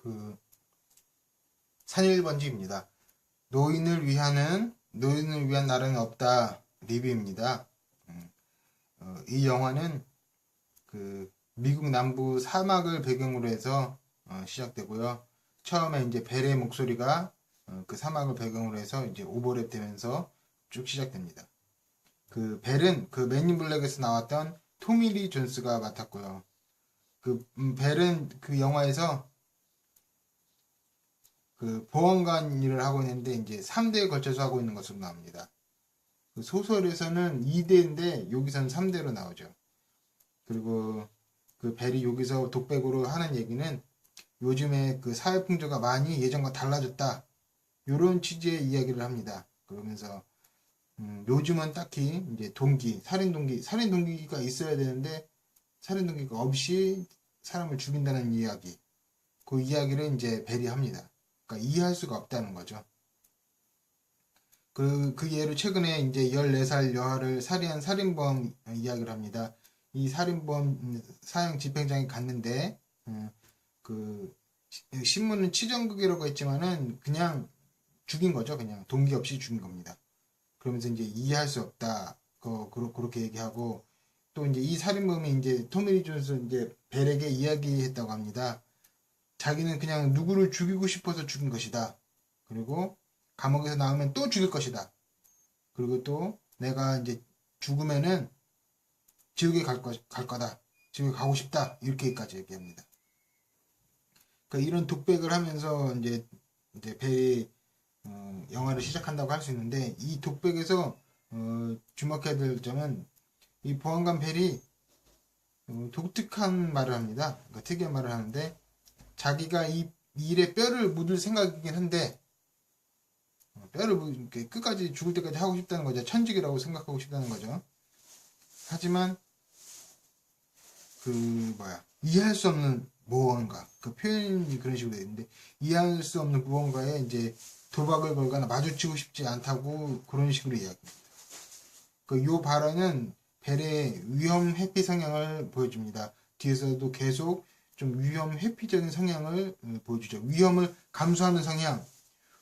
그 산일번지입니다. 노인을 위한 나라는 없다 리뷰입니다. 이 영화는 그 미국 남부 사막을 배경으로 해서 시작되고요. 처음에 이제 벨의 목소리가 그 사막을 배경으로 해서 이제 오버랩 되면서 쭉 시작됩니다. 그 벨은 그 맨인 블랙에서 나왔던 토미 리 존스가 맡았고요. 그 벨은 그 영화에서 그 보안관 일을 하고 있는데 이제 3대에 걸쳐서 하고 있는 것으로 나옵니다. 그 소설에서는 2대인데 여기서는 3대로 나오죠. 그리고 그 벨이 여기서 독백으로 하는 얘기는 요즘에 그 사회 풍조가 많이 예전과 달라졌다. 요런 취지의 이야기를 합니다. 그러면서 요즘은 딱히 이제 살인 동기가 있어야 되는데 살인 동기가 없이 사람을 죽인다는 이야기. 그 이야기를 이제 벨이 합니다. 그러니까 이해할 수가 없다는 거죠. 그 예로 최근에 이제 14살 여아를 살해한 살인범 이야기를 합니다. 이 살인범 사형 집행장에 갔는데 그 신문은 치정극이라고 했지만은 그냥 죽인 거죠. 그냥 동기 없이 죽인 겁니다. 그러면서 이제 이해할 수 없다. 그렇게 얘기하고 또 이제 이 살인범이 이제 토미 리 존스 이제 벨에게 이야기했다고 합니다. 자기는 그냥 누구를 죽이고 싶어서 죽인 것이다. 그리고 감옥에서 나오면 또 죽일 것이다. 그리고 또 내가 이제 죽으면은 지옥에 갈 거다. 지옥에 가고 싶다. 이렇게까지 얘기합니다. 그러니까 이런 독백을 하면서 이제 벨이 영화를 시작한다고 할 수 있는데 이 독백에서 주목해야 될 점은 이 보안관 벨이 독특한 말을 합니다. 그러니까 특이한 말을 하는데 자기가 이 일에 뼈를 묻을 생각이긴 한데 끝까지 죽을 때까지 하고 싶다는 거죠. 천직이라고 생각하고 싶다는 거죠. 하지만 이해할 수 없는 무언가 그 표현이 그런 식으로 되어 있는데 이해할 수 없는 무언가에 이제 도박을 걸거나 마주치고 싶지 않다고 그런 식으로 이야기합니다. 요 발언은 벨의 위험 회피 성향을 보여줍니다. 뒤에서도 계속 좀 위험 회피적인 성향을 보여주죠. 위험을 감수하는 성향,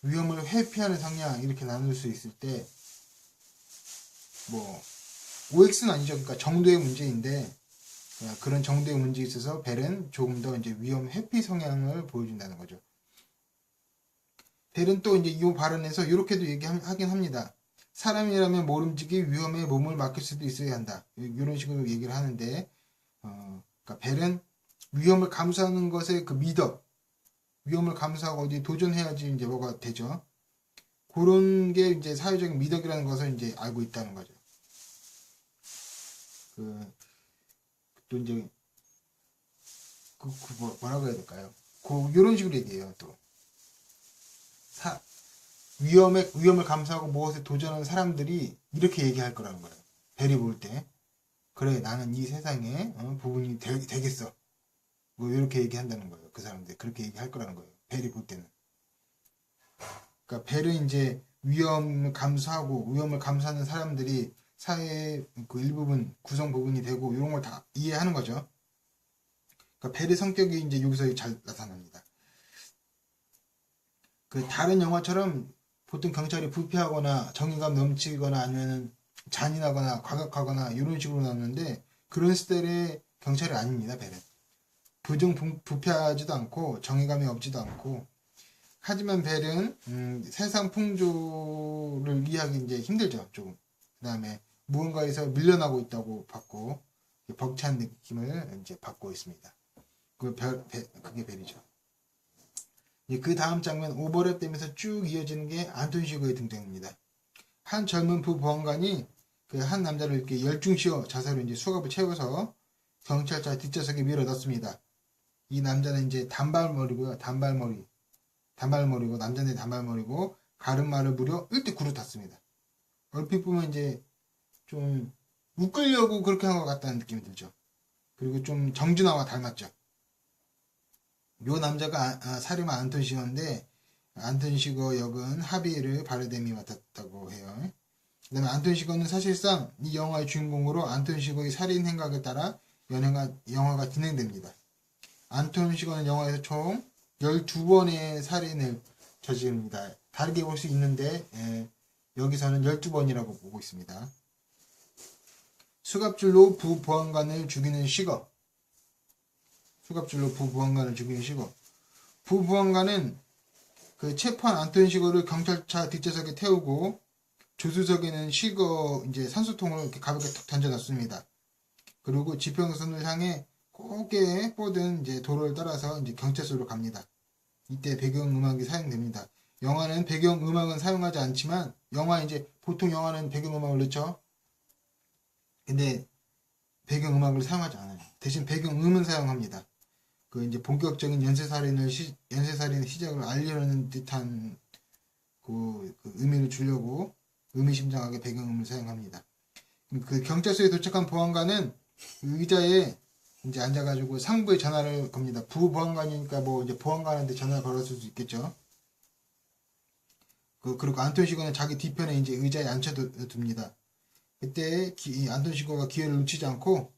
위험을 회피하는 성향 이렇게 나눌 수 있을 때 OX는 아니죠. 그러니까 정도의 문제인데 그런 정도의 문제에 있어서 벨은 조금 더 이제 위험 회피 성향을 보여준다는 거죠. 벨은 또 이제 이 발언에서 이렇게도 얘기하긴 합니다. 사람이라면 모름지기 위험에 몸을 맡길 수도 있어야 한다. 이런 식으로 얘기를 하는데, 그러니까 벨은 위험을 감수하는 것에 그 미덕, 위험을 감수하고 어디 도전해야지 이제 뭐가 되죠. 그런 게 이제 사회적인 미덕이라는 것을 이제 알고 있다는 거죠. 또 이제 뭐라고 해야 될까요? 이런 식으로 얘기해요. 또 위험을 감수하고 무엇에 도전하는 사람들이 이렇게 얘기할 거라는 거예요. 벨이 볼 때 그래 나는 이 세상에 부분이 되겠어. 이렇게 얘기한다는 거예요. 그 사람들 그렇게 얘기할 거라는 거예요. 벨이 볼 때는. 그러니까 벨은 이제 위험을 감수하는 사람들이 사회의 그 일부분 구성 부분이 되고 이런 걸 다 이해하는 거죠. 그러니까 벨의 성격이 이제 여기서 잘 나타납니다. 그 다른 영화처럼 보통 경찰이 부패하거나 정의감 넘치거나 아니면 잔인하거나 과격하거나 이런 식으로 나오는데 그런 스타일의 경찰이 아닙니다. 벨은 부패하지도 않고 정의감이 없지도 않고 하지만 벨은 세상 풍조를 이해하기 이제 힘들죠. 조금 그 다음에 무언가에서 밀려나고 있다고 받고 벅찬 느낌을 이제 받고 있습니다. 그게 벨이죠. 그 다음 장면 오버랩 되면서 쭉 이어지는 게 안톤 시거의 등장입니다. 한 젊은 부보안관이 그 한 남자를 이렇게 열중시어 자살로 이제 수갑을 채워서 경찰차 뒷좌석에 밀어 넣습니다. 이 남자는 이제 단발머리고 남자인데 단발머리고 가르마를 무려 1대 9로 탔습니다. 얼핏 보면 이제 좀 웃기려고 그렇게 한 것 같다는 느낌이 들죠. 그리고 좀 정준하와 닮았죠. 요 남자가 살인마 안톤 시거인데 안톤 시거 역은 하비에르 바르뎀이 맡았다고 해요. 그 다음에 안톤 시거는 사실상 이 영화의 주인공으로 안톤 시거의 살인 행각에 따라 영화가 진행됩니다. 안톤 시거는 영화에서 총 12번의 살인을 저지릅니다. 다르게 볼 수 있는데 여기서는 12번이라고 보고 있습니다. 수갑줄로 부보안관을 죽이는 시거. 수갑줄로 부보안관을 죽이는 시거. 부보안관은 그 체포한 안톤 시거를 경찰차 뒷좌석에 태우고 조수석에는 시거 이제 산소통을 이렇게 가볍게 툭 던져놨습니다. 그리고 지평선을 향해 곱게 뻗은 이제 도로를 따라서 이제 경찰서로 갑니다. 이때 배경음악이 사용됩니다. 영화는 배경음악은 사용하지 않지만 이제 보통 영화는 배경음악을 넣죠. 근데 배경음악을 사용하지 않아요. 대신 배경음은 사용합니다. 그 이제 본격적인 연쇄살인의 시작을 알리려는 듯한 그 의미를 주려고 의미심장하게 배경음을 사용합니다. 그 경찰서에 도착한 보안관은 의자에 이제 앉아가지고 상부에 전화를 겁니다. 부보안관이니까 뭐 이제 보안관한테 전화를 걸었을 수 있겠죠. 그리고 안톤 시거는 자기 뒤편에 이제 의자에 앉혀둡니다. 그때 안톤 시거가 기회를 놓치지 않고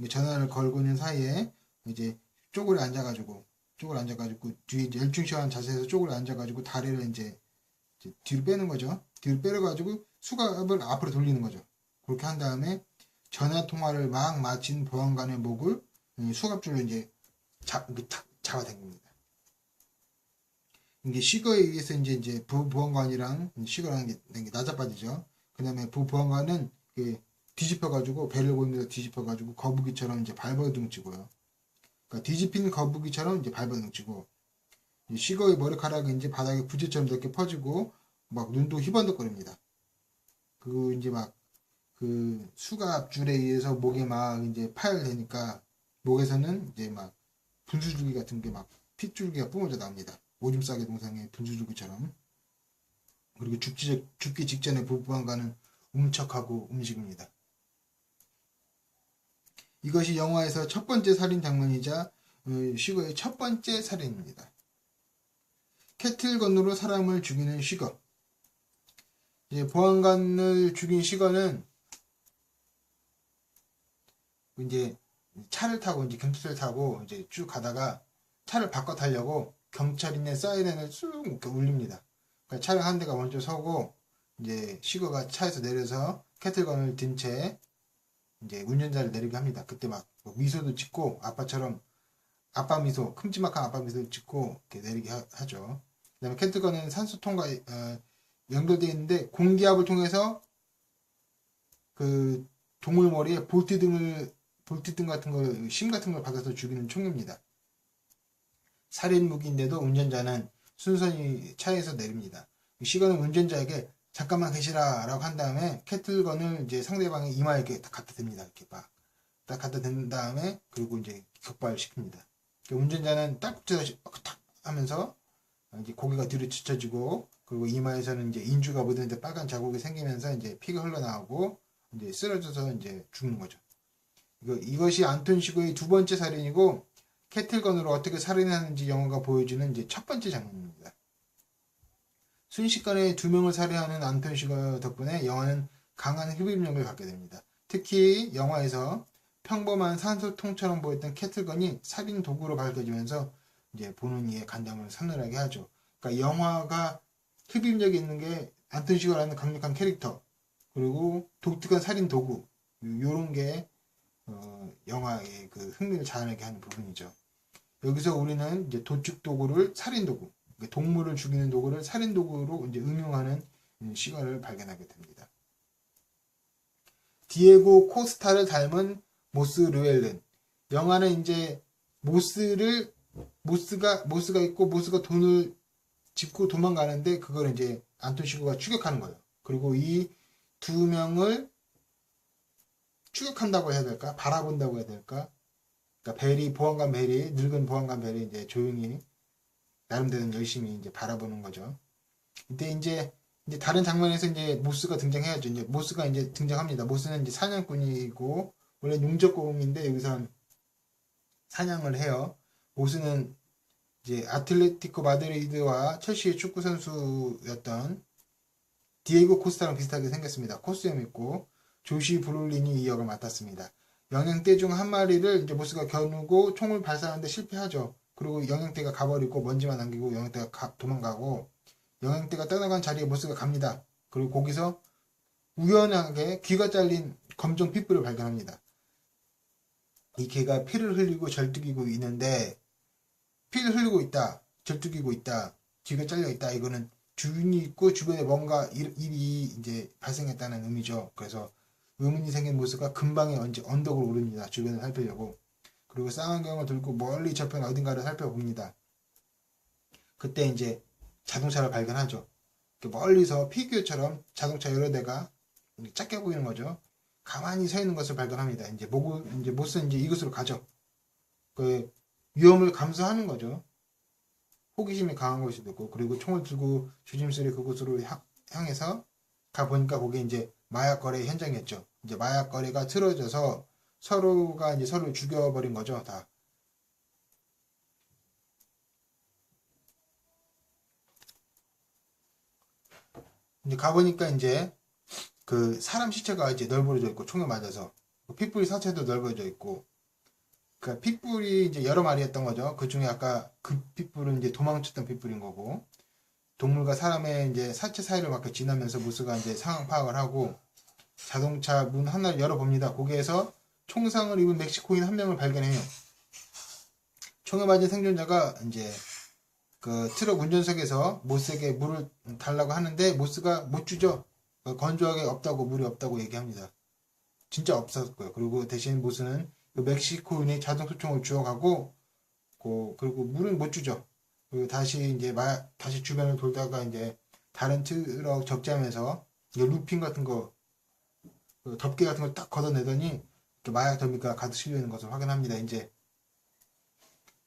전화를 걸고 있는 사이에 이제 쪼그려 앉아가지고 뒤에 이제 열중시한 자세에서 쪼그려 앉아가지고 다리를 이제 뒤로 빼는 거죠. 뒤로 빼려가지고 수갑을 앞으로 돌리는 거죠. 그렇게 한 다음에 전화 통화를 막 마친 보안관의 목을 수갑줄로 이제 잡아당깁니다. 이게 시거에 의해서 이제 부보안관이랑 시거라는 게 나자빠지죠. 그 다음에 부보안관은 뒤집혀가지고 배를 보면서 뒤집혀가지고 거북이처럼 이제 발버둥치고요. 그러니까 뒤집힌 거북이처럼 이제 발버둥치고 시거의 머리카락이 이제 바닥에 부재처럼 이렇게 퍼지고 막 눈도 휘번덕거립니다. 그리고 이제 막 그 수갑줄에 의해서 목에 막 이제 파열되니까 목에서는 이제 막 분수줄기 같은 게 막 핏줄기가 뿜어져 나옵니다. 오줌 싸개 동상의 분수줄기처럼. 그리고 죽기 직전에 부보안관은 움척하고 움직입니다. 이것이 영화에서 첫 번째 살인 장면이자 시거의 첫 번째 살인입니다. 캐틀건으로 사람을 죽이는 시거. 이제 보안관을 죽인 시거는 이제 차를 타고 이제 경찰차를 타고 이제 쭉 가다가 차를 바꿔 타려고 경찰인의 사이렌을 쑥 이렇게 울립니다. 그러니까 차량 한 대가 먼저 서고 이제 시거가 차에서 내려서 캐틀건을 든 채 이제 운전자를 내리게 합니다. 그때 막 미소도 짓고 아빠처럼 아빠 미소, 큼지막한 아빠 미소를 짓고 이렇게 내리게 하죠. 그다음에 캐틀건은 산소통과 연결되어 있는데 공기압을 통해서 그 동물 머리에 볼트등 같은 걸, 심 같은 걸 박아서 죽이는 총입니다. 살인 무기인데도 운전자는 순선히 차에서 내립니다. 시건은 운전자에게 잠깐만 계시라 라고 한 다음에 캐틀건을 이제 상대방의 이마에 이렇게 딱 갖다 댑니다. 이렇게 딱 갖다 댄 다음에 그리고 이제 격발시킵니다. 운전자는 딸꾹질을 탁 하면서 이제 고개가 뒤로 젖혀지고 그리고 이마에서는 이제 인주가 묻은데 빨간 자국이 생기면서 이제 피가 흘러나오고 이제 쓰러져서 이제 죽는 거죠. 이것이 안톤 시거의 두 번째 살인이고 캐틀건으로 어떻게 살인하는지 영화가 보여주는 이제 첫 번째 장면입니다. 순식간에 두 명을 살해하는 안톤 시거 덕분에 영화는 강한 흡입력을 갖게 됩니다. 특히 영화에서 평범한 산소통처럼 보였던 캐틀건이 살인 도구로 밝혀지면서 이제 보는 이의 간담을 서늘하게 하죠. 그러니까 영화가 흡입력이 있는 게 안톤 시거라는 강력한 캐릭터 그리고 독특한 살인 도구 요런 게 영화의 그 흥미를 자아내게 하는 부분이죠. 여기서 우리는 이제 도축 도구를 살인 도구, 동물을 죽이는 도구를 살인 도구로 이제 응용하는 시각을 발견하게 됩니다. 디에고 코스타를 닮은 모스 르웰른. 영화는 이제 모스가 있고 모스가 돈을 짚고 도망가는데 그걸 이제 안톤 시거가 추격하는 거예요. 그리고 이 두 명을 추격한다고 해야 될까? 바라본다고 해야 될까? 그러니까 보안관 벨이, 늙은 보안관 벨이 이제 조용히, 나름대로 열심히 이제 바라보는 거죠. 이때 이제 다른 장면에서 이제 모스가 등장해야죠. 이제 모스가 이제 등장합니다. 모스는 이제 사냥꾼이고, 원래 용접공인데 여기선 사냥을 해요. 모스는 이제 아틀레티코 마드리드와 첼시의 축구 선수였던 디에고 코스타랑 비슷하게 생겼습니다. 코스염 입고, 조시 브롤린이 이 역을 맡았습니다. 영양떼 중 한 마리를 이제 모스가 겨누고 총을 발사하는데 실패하죠. 그리고 영양대가 가버리고 먼지만 남기고 영양대가 도망가고, 영양대가 떠나간 자리에 모스가 갑니다. 그리고 거기서 우연하게 귀가 잘린 검정 핏불을 발견합니다. 이 개가 피를 흘리고 절뚝이고 있는데, 피를 흘리고 있다, 절뚝이고 있다, 귀가 잘려 있다, 이거는 주인이 있고 주변에 뭔가 일이 이제 발생했다는 의미죠. 그래서 의문이 생긴 모스가 금방에 언덕을 오릅니다. 주변을 살피려고. 그리고 쌍안경을 들고 멀리 저편 어딘가를 살펴봅니다. 그때 이제 자동차를 발견하죠. 멀리서 피규어처럼 자동차 여러 대가 작게 보이는 거죠. 가만히 서 있는 것을 발견합니다. 이제 모스는 이제 이곳으로 가죠. 그 위험을 감수하는 거죠. 호기심이 강한 것이 되고, 그리고 총을 들고 조심스레 그곳으로 향해서 가보니까 거기 이제 마약 거래 현장이었죠. 이제 마약 거래가 틀어져서 서로가 이제 서로를 죽여버린 거죠, 다. 이제 가보니까 이제 그 사람 시체가 이제 널브러져 있고, 총에 맞아서 핏불이 사체도 널브러져 있고, 그 핏불이 이제 여러 마리였던 거죠. 그 중에 아까 그 핏불은 이제 도망쳤던 핏불인 거고, 동물과 사람의 이제 사체 사이를 막 지나면서 모스가 이제 상황 파악을 하고 자동차 문 하나를 열어봅니다. 거기에서 총상을 입은 멕시코인 한 명을 발견해요. 총에 맞은 생존자가 이제 그 트럭 운전석에서 모스에게 물을 달라고 하는데 모스가 못 주죠. 건조하게 없다고, 물이 없다고 얘기합니다. 진짜 없었고요. 그리고 대신 모스는 그 멕시코인의 자동 소총을 주워가고, 그리고 물은 못 주죠. 그리고 다시 이제 다시 주변을 돌다가 이제 다른 트럭 적재하면서 루핀 같은 거, 그 덮개 같은 걸 딱 걷어내더니 마약 더미가 가득 실려 있는 것을 확인합니다. 이제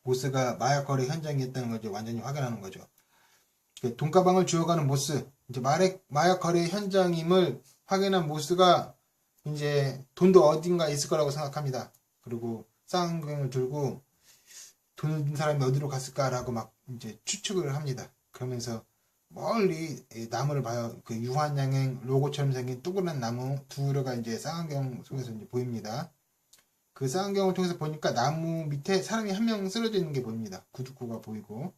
모스가 마약 거래 현장에 있다는 걸 이제 완전히 확인하는 거죠. 돈가방을 주워가는 모스, 이제 마약 거래 현장임을 확인한 모스가 이제 돈도 어딘가 있을 거라고 생각합니다. 그리고 쌍안경을 들고 돈을 든 사람이 어디로 갔을까라고 막 이제 추측을 합니다. 그러면서 멀리 나무를 봐요. 그 유한양행 로고처럼 생긴 동그란 나무 두 그루가 이제 쌍안경 속에서 이제 보입니다. 그 쌍안경을 통해서 보니까 나무 밑에 사람이 한 명 쓰러져 있는 게 보입니다. 구두구가 보이고.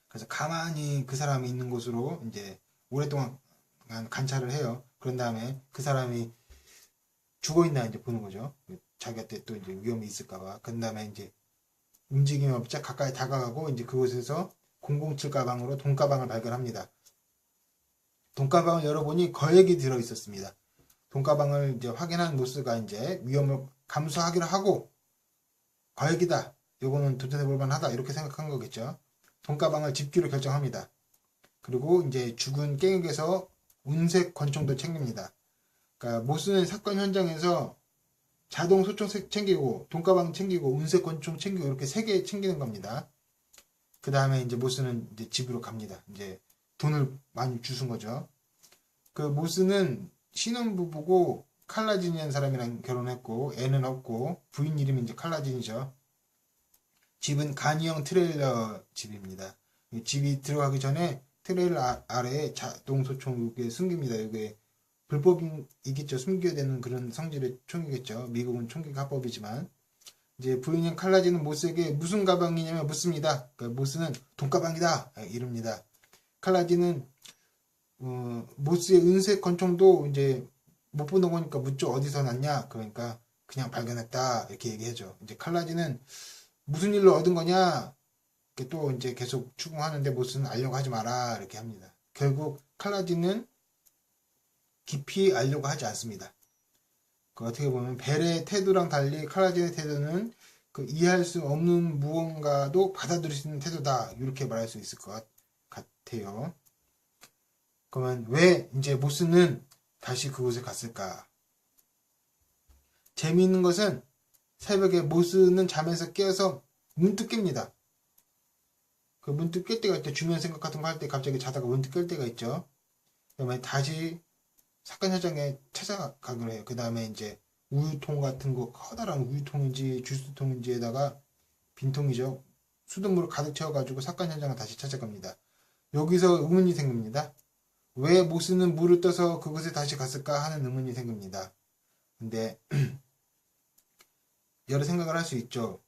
그래서 가만히 그 사람이 있는 곳으로 이제 오랫동안 관찰을 해요. 그런 다음에 그 사람이 죽어 있나 이제 보는 거죠. 자기한테 또 이제 위험이 있을까봐. 그런 다음에 이제 움직임이 없자 가까이 다가가고 이제 그곳에서 007 가방으로 돈가방을 발견합니다. 돈가방을 열어보니 거액이 들어 있었습니다. 돈가방을 이제 확인한 모스가 이제 위험을 감수하기로 하고 거액이다, 요거는 도전해볼 만하다 이렇게 생각한 거겠죠. 돈가방을 집기로 결정합니다. 그리고 이제 죽은 깽에게서 운색 권총도 챙깁니다. 그러니까 모스는 사건 현장에서 자동 소총 챙기고 돈가방 챙기고 운색 권총 챙기고 이렇게 3개 챙기는 겁니다. 그 다음에 이제 모스는 이제 집으로 갑니다. 이제 돈을 많이 주순 거죠. 그 모스는 신혼부부고 칼라진이라는 사람이랑 결혼했고 애는 없고 부인 이름이 이제 칼라진이죠. 집은 간이형 트레일러 집입니다. 집이 들어가기 전에 트레일러 아래에 자동 소총 이게 숨깁니다. 이게 불법이겠죠. 숨겨야 되는 그런 성질의 총이겠죠. 미국은 총기가 합법이지만 이제 부인인 칼라지는 모스에게 무슨 가방이냐며 묻습니다. 그러니까 모스는 돈가방이다 이럽니다. 칼라지는 모스의 은색 권총도 이제 못 보는 거니까 묻죠. 어디서 났냐? 그러니까 그냥 발견했다 이렇게 얘기하죠. 이제 칼라지는 무슨 일로 얻은 거냐? 이렇게 또 이제 계속 추궁하는데 모스는 알려고 하지 마라 이렇게 합니다. 결국 칼라지는 깊이 알려고 하지 않습니다. 어떻게 보면 벨의 태도랑 달리 칼라진의 태도는 그 이해할 수 없는 무언가도 받아들일 수 있는 태도다 이렇게 말할 수 있을 것 같아요. 그러면 왜 이제 모스는 다시 그곳에 갔을까? 재미있는 것은 새벽에 모스는 잠에서 깨어서 문득 깹니다. 그 문득 깰 때가 있죠. 중요한 생각 같은 거 할 때 갑자기 자다가 문득 깰 때가 있죠. 그러면 다시 사건 현장에 찾아가기로 해요. 그 다음에 이제 우유통 같은 거, 커다란 우유통인지 주스통인지에다가 빈통이죠. 수돗물을 가득 채워가지고 사건 현장을 다시 찾아갑니다. 여기서 의문이 생깁니다. 왜 모스는 물을 떠서 그곳에 다시 갔을까 하는 의문이 생깁니다. 근데 여러 생각을 할 수 있죠.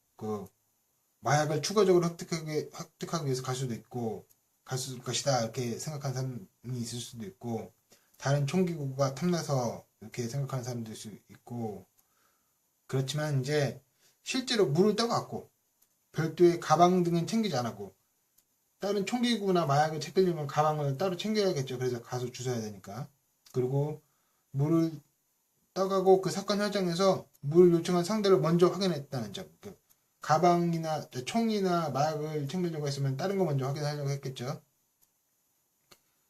마약을 추가적으로 획득하기 위해서 갈 수도 있고, 갔을 것이다 이렇게 생각하는 사람이 있을 수도 있고, 다른 총기구가 탐나서 이렇게 생각하는 사람도 있을 수 있고, 그렇지만 이제 실제로 물을 떠갖고 별도의 가방 등은 챙기지 않았고, 다른 총기구나 마약을 챙기려면 가방을 따로 챙겨야겠죠. 그래서 가서 주워야 되니까. 그리고 물을 떠가고 그 사건 현장에서 물을 요청한 상대를 먼저 확인했다는 점. 그 가방이나 총이나 마약을 챙기려고 했으면 다른 거 먼저 확인하려고 했겠죠.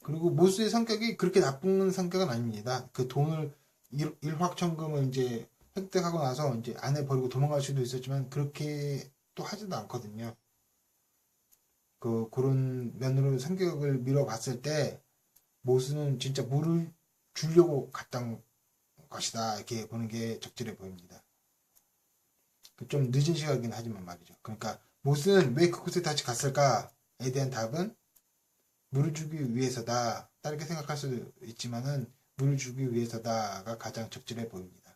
그리고 모수의 성격이 그렇게 나쁜 성격은 아닙니다. 그 돈을 일확천금을 이제 획득하고 나서 이제 안에 버리고 도망갈 수도 있었지만 그렇게 또 하지도 않거든요. 그런 면으로 성격을 밀어봤을 때 모수는 진짜 물을 주려고 갔던 것이다 이렇게 보는 게 적절해 보입니다. 좀 늦은 시각이긴 하지만 말이죠. 그러니까 모스는 왜 그곳에 다시 갔을까에 대한 답은 물을 주기 위해서다. 다르게 생각할 수도 있지만은 물을 주기 위해서다가 가장 적절해 보입니다.